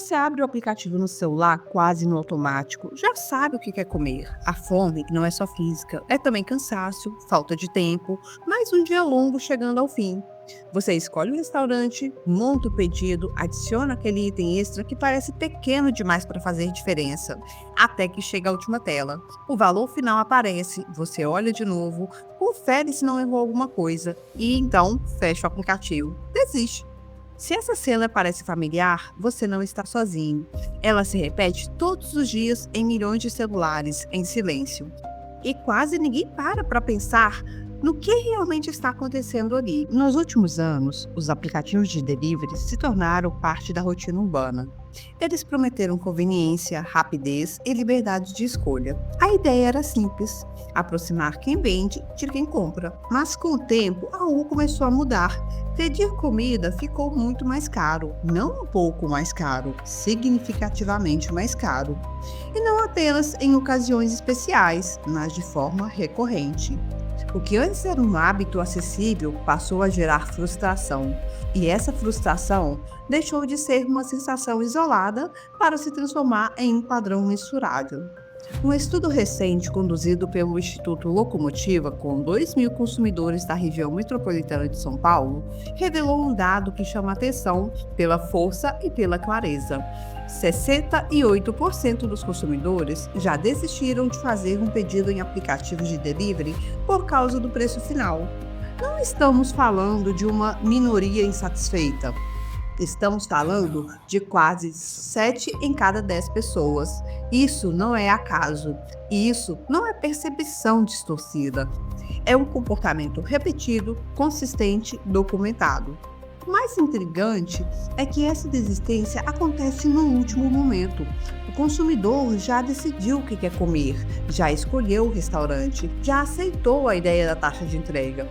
Você abre o aplicativo no celular quase no automático, já sabe o que quer comer. A fome não é só física, é também cansaço, falta de tempo, mais um dia longo chegando ao fim. Você escolhe o restaurante, monta o pedido, adiciona aquele item extra que parece pequeno demais para fazer diferença, até que chega a última tela. O valor final aparece, você olha de novo, confere se não errou alguma coisa e então fecha o aplicativo. Desiste. Se essa cena parece familiar, você não está sozinho. Ela se repete todos os dias em milhões de celulares, em silêncio. E quase ninguém para pensar no que realmente está acontecendo ali. Nos últimos anos, os aplicativos de delivery se tornaram parte da rotina urbana. Eles prometeram conveniência, rapidez e liberdade de escolha. A ideia era simples: aproximar quem vende de quem compra. Mas com o tempo, algo começou a mudar. Pedir comida ficou muito mais caro, não um pouco mais caro, significativamente mais caro. E não apenas em ocasiões especiais, mas de forma recorrente. O que antes era um hábito acessível passou a gerar frustração. E essa frustração deixou de ser uma sensação isolada para se transformar em um padrão mensurável. Um estudo recente conduzido pelo Instituto Locomotiva, com 2.000 consumidores da região metropolitana de São Paulo, revelou um dado que chama atenção pela força e pela clareza. 68% dos consumidores já desistiram de fazer um pedido em aplicativos de delivery por causa do preço final. Não estamos falando de uma minoria insatisfeita. Estamos falando de quase 7 em cada 10 pessoas. Isso não é acaso. Isso não é percepção distorcida. É um comportamento repetido, consistente, documentado. O mais intrigante é que essa desistência acontece no último momento. O consumidor já decidiu o que quer comer, já escolheu o restaurante, já aceitou a ideia da taxa de entrega.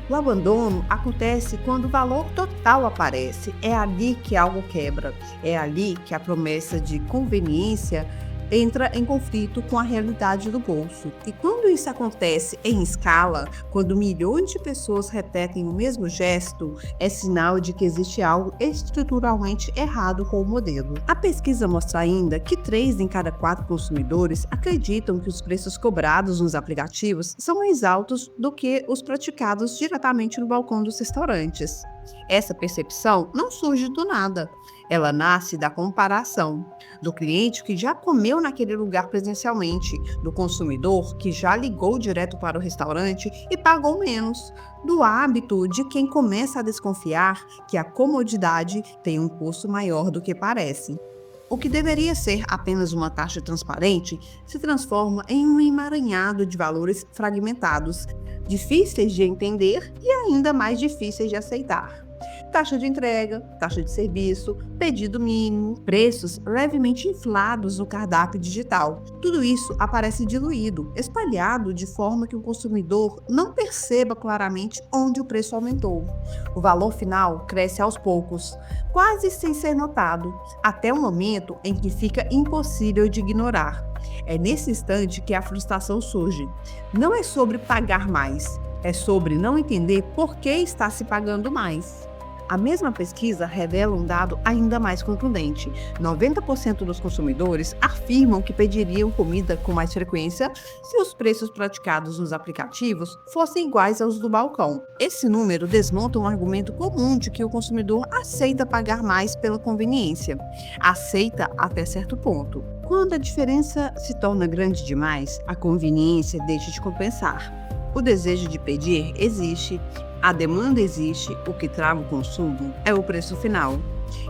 O abandono acontece quando o valor total aparece. É ali que algo quebra. É ali que a promessa de conveniência entra em conflito com a realidade do bolso. E quando isso acontece em escala, quando milhões de pessoas repetem o mesmo gesto, é sinal de que existe algo estruturalmente errado com o modelo. A pesquisa mostra ainda que 3 em cada 4 consumidores acreditam que os preços cobrados nos aplicativos são mais altos do que os praticados diretamente no balcão dos restaurantes. Essa percepção não surge do nada. Ela nasce da comparação, do cliente que já comeu naquele lugar presencialmente, do consumidor que já ligou direto para o restaurante e pagou menos, do hábito de quem começa a desconfiar que a comodidade tem um custo maior do que parece. O que deveria ser apenas uma taxa transparente se transforma em um emaranhado de valores fragmentados, difíceis de entender e ainda mais difíceis de aceitar. Taxa de entrega, taxa de serviço, pedido mínimo, preços levemente inflados no cardápio digital. Tudo isso aparece diluído, espalhado de forma que o consumidor não perceba claramente onde o preço aumentou. O valor final cresce aos poucos, quase sem ser notado, até o momento em que fica impossível de ignorar. É nesse instante que a frustração surge. Não é sobre pagar mais, é sobre não entender por que está se pagando mais. A mesma pesquisa revela um dado ainda mais contundente: 90% dos consumidores afirmam que pediriam comida com mais frequência se os preços praticados nos aplicativos fossem iguais aos do balcão. Esse número desmonta um argumento comum de que o consumidor aceita pagar mais pela conveniência. Aceita até certo ponto. Quando a diferença se torna grande demais, a conveniência deixa de compensar. O desejo de pedir existe, a demanda existe, o que trava o consumo é o preço final.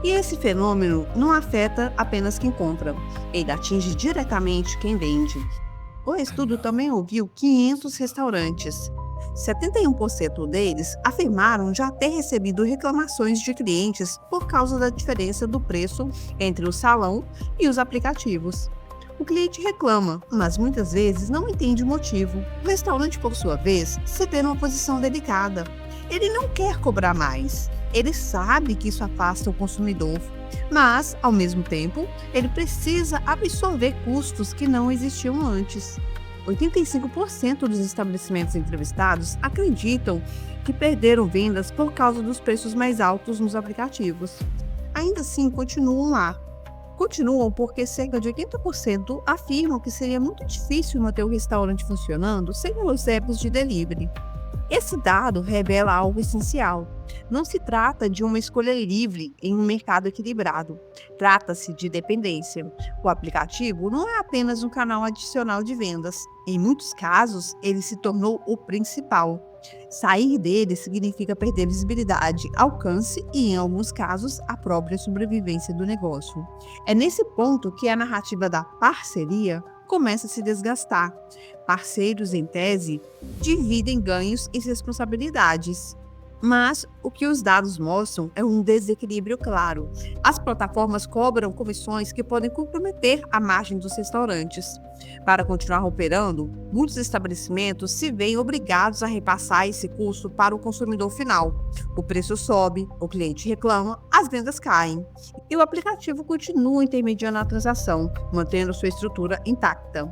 E esse fenômeno não afeta apenas quem compra, ele atinge diretamente quem vende. O estudo também ouviu 500 restaurantes. 71% deles afirmaram já ter recebido reclamações de clientes por causa da diferença do preço entre o salão e os aplicativos. O cliente reclama, mas muitas vezes não entende o motivo. O restaurante, por sua vez, se vê numa posição delicada. Ele não quer cobrar mais. Ele sabe que isso afasta o consumidor. Mas, ao mesmo tempo, ele precisa absorver custos que não existiam antes. 85% dos estabelecimentos entrevistados acreditam que perderam vendas por causa dos preços mais altos nos aplicativos. Ainda assim, continuam lá. Continuam porque cerca de 80% afirmam que seria muito difícil manter o restaurante funcionando sem os apps de delivery. Esse dado revela algo essencial. Não se trata de uma escolha livre em um mercado equilibrado. Trata-se de dependência. O aplicativo não é apenas um canal adicional de vendas. Em muitos casos, ele se tornou o principal. Sair dele significa perder visibilidade, alcance e, em alguns casos, a própria sobrevivência do negócio. É nesse ponto que a narrativa da parceria começa a se desgastar. Parceiros, em tese, dividem ganhos e responsabilidades. Mas o que os dados mostram é um desequilíbrio claro. As plataformas cobram comissões que podem comprometer a margem dos restaurantes. Para continuar operando, muitos estabelecimentos se veem obrigados a repassar esse custo para o consumidor final. O preço sobe, o cliente reclama, as vendas caem. E o aplicativo continua intermediando a transação, mantendo sua estrutura intacta.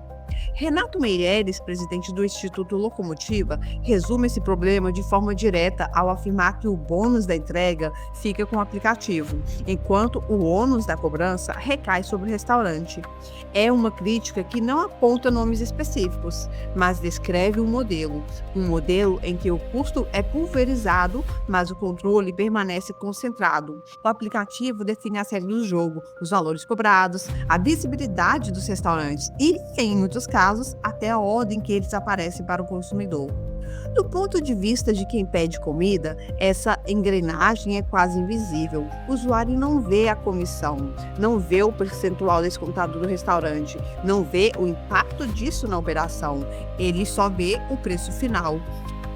Renato Meireles, presidente do Instituto Locomotiva, resume esse problema de forma direta ao afirmar que o bônus da entrega fica com o aplicativo, enquanto o ônus da cobrança recai sobre o restaurante. É uma crítica que não aponta nomes específicos, mas descreve um modelo em que o custo é pulverizado, mas o controle permanece concentrado. O aplicativo define as regras do jogo, os valores cobrados, a visibilidade dos restaurantes e, em muitos casos, até a ordem que eles aparecem para o consumidor. Do ponto de vista de quem pede comida, essa engrenagem é quase invisível. O usuário não vê a comissão, não vê o percentual descontado do restaurante, não vê o impacto disso na operação, ele só vê o preço final.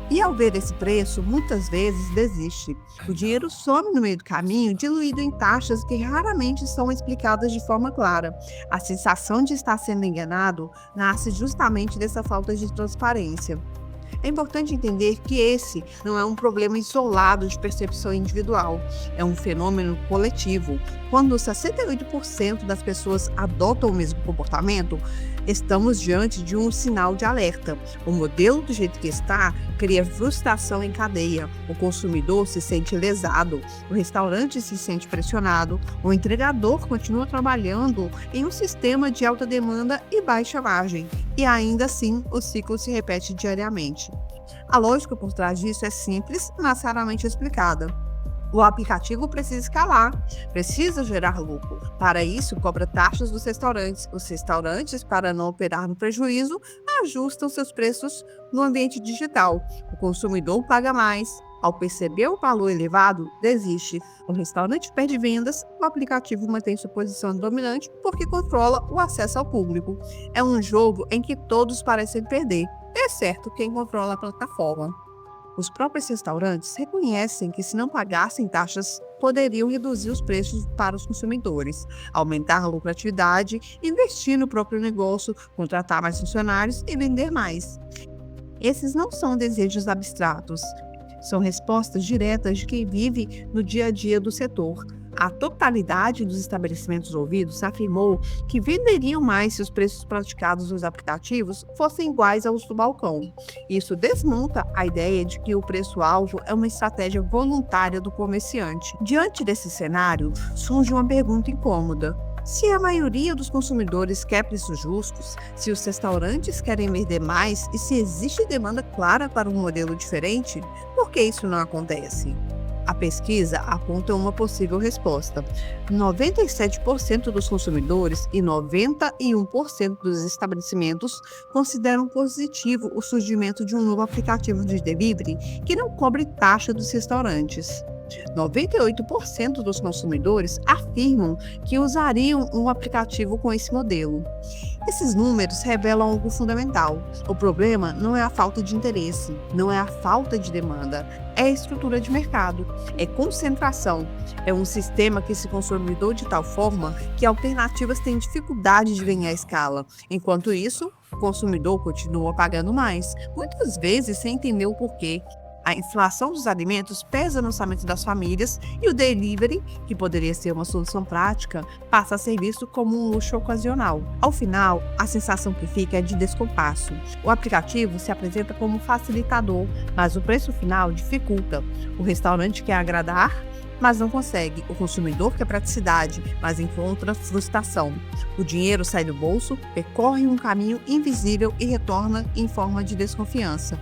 E ao ver esse preço, muitas vezes desiste. O dinheiro some no meio do caminho, diluído em taxas que raramente são explicadas de forma clara. A sensação de estar sendo enganado nasce justamente dessa falta de transparência. É importante entender que esse não é um problema isolado de percepção individual, é um fenômeno coletivo. Quando 68% das pessoas adotam o mesmo comportamento, estamos diante de um sinal de alerta. O modelo do jeito que está cria frustração em cadeia. O consumidor se sente lesado, o restaurante se sente pressionado, o entregador continua trabalhando em um sistema de alta demanda e baixa margem. E ainda assim, o ciclo se repete diariamente. A lógica por trás disso é simples, mas raramente explicada. O aplicativo precisa escalar, precisa gerar lucro. Para isso, cobra taxas dos restaurantes. Os restaurantes, para não operar no prejuízo, ajustam seus preços no ambiente digital. O consumidor paga mais. Ao perceber o valor elevado, desiste. O restaurante perde vendas, o aplicativo mantém sua posição dominante porque controla o acesso ao público. É um jogo em que todos parecem perder, exceto quem controla a plataforma. Os próprios restaurantes reconhecem que, se não pagassem taxas, poderiam reduzir os preços para os consumidores, aumentar a lucratividade, investir no próprio negócio, contratar mais funcionários e vender mais. Esses não são desejos abstratos, são respostas diretas de quem vive no dia a dia do setor. A totalidade dos estabelecimentos ouvidos afirmou que venderiam mais se os preços praticados nos aplicativos fossem iguais aos do balcão. Isso desmonta a ideia de que o preço-alvo é uma estratégia voluntária do comerciante. Diante desse cenário, surge uma pergunta incômoda. Se a maioria dos consumidores quer preços justos, se os restaurantes querem vender mais e se existe demanda clara para um modelo diferente, por que isso não acontece? A pesquisa aponta uma possível resposta. 97% dos consumidores e 91% dos estabelecimentos consideram positivo o surgimento de um novo aplicativo de delivery que não cobre taxa dos restaurantes. 98% dos consumidores afirmam que usariam um aplicativo com esse modelo. Esses números revelam algo fundamental. O problema não é a falta de interesse, não é a falta de demanda, é a estrutura de mercado, é concentração. É um sistema que se consolidou de tal forma que alternativas têm dificuldade de ganhar escala. Enquanto isso, o consumidor continua pagando mais, muitas vezes sem entender o porquê. A inflação dos alimentos pesa no orçamento das famílias e o delivery, que poderia ser uma solução prática, passa a ser visto como um luxo ocasional. Ao final, a sensação que fica é de descompasso. O aplicativo se apresenta como facilitador, mas o preço final dificulta. O restaurante quer agradar, mas não consegue. O consumidor quer praticidade, mas encontra frustração. O dinheiro sai do bolso, percorre um caminho invisível e retorna em forma de desconfiança.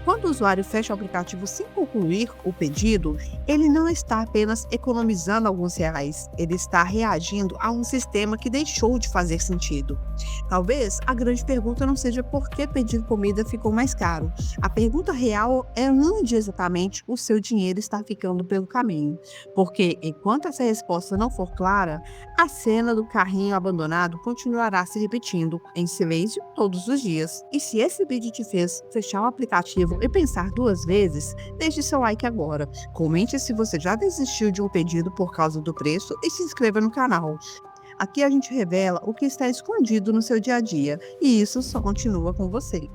Quando o usuário fecha o aplicativo sem concluir o pedido, ele não está apenas economizando alguns reais, ele está reagindo a um sistema que deixou de fazer sentido. Talvez a grande pergunta não seja por que pedir comida ficou mais caro. A pergunta real é onde exatamente o seu dinheiro está ficando pelo caminho. Porque enquanto essa resposta não for clara, a cena do carrinho abandonado continuará se repetindo em silêncio todos os dias. E se esse vídeo te fez fechar o aplicativo e pensar duas vezes, deixe seu like agora. Comente se você já desistiu de um pedido por causa do preço e se inscreva no canal. Aqui a gente revela o que está escondido no seu dia a dia e isso só continua com você.